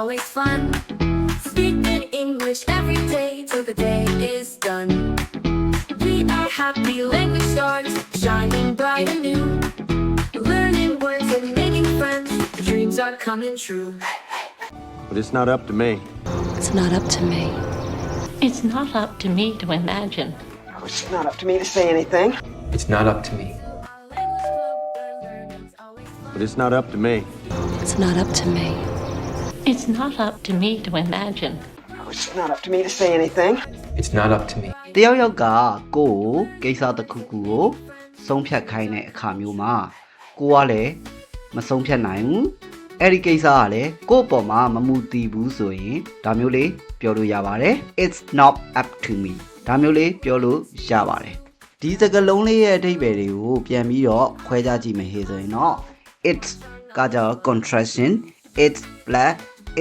always fun. Speaking English every day till the day is done. We are happy language stars, shining bright and new. Learning words and making friends, dreams are coming true. But it's not up to me. It's not up to me. It's not up to me to imagine. It's not up to me to say anything. It's not up to me. But it's not up to me. It's not up to me. It's not up to me to imagine. It's not up to me to say anything. It's not up to me. တယောက်ယောက်ကကိုယ်ကိစ္စတစ်ခုခုကိုဆုံးဖြတ်ခိုင်းတဲ့အခါမျိုးမှာကိုကလည်းမဆုံးဖြတ်နိုင်ဘူးအဲ့ဒီကိစ္စကလည်းကိုယ့်အပေါ်မှာမမူတည်ဘူးဆိုရင်ဒါမျိုးလေးပြောလို့ရပါတယ် It's not up to me ဒါမျိုးလေးပြောလို့ရပါတယ်ဒီစကားလုံးလေးရဲ့အဓိပ္ပာယ်တွေကိုပြန်ပြီးတော့ခွဲခြားကြည့်မယ်ဟေ့ဆိုရင်တော့ it's ကကြတော့ contraction it's plus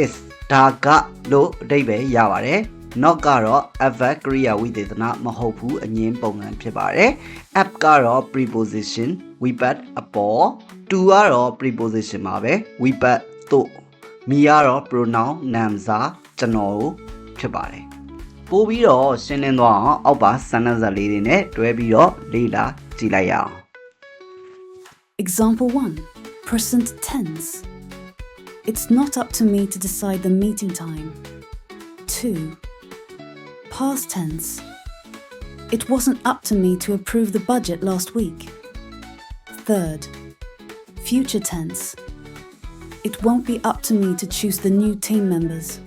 is ဒါကလို့အဓိပ္ပာယ်ရပါတယ် not ကတော့ adverb ကရိယာဝိသေသနမဟုတ်ဘူးအငင်းပုံစံဖြစ်ပါတယ် app ကတော့ preposition webet အပေါ် to ကတော့ preposition ပါပဲ webet သို့ me ကတော့ pronoun နာမ်စာကျွန်တော်ဖြစ်ပါတယ်ပို့ပြီးတော့ရှင်းလင်းသွားအောင်အောက်ပါစံနှံစာလေးတွေနဲ့တွဲပြီးတော့လေ့လာကြည့်လိုက်ရအောင် Example 1. Present tense. It's not up to me to decide the meeting time. 2. Past tense. It wasn't up to me to approve the budget last week. 3rd. Future tense. It won't be up to me to choose the new team members.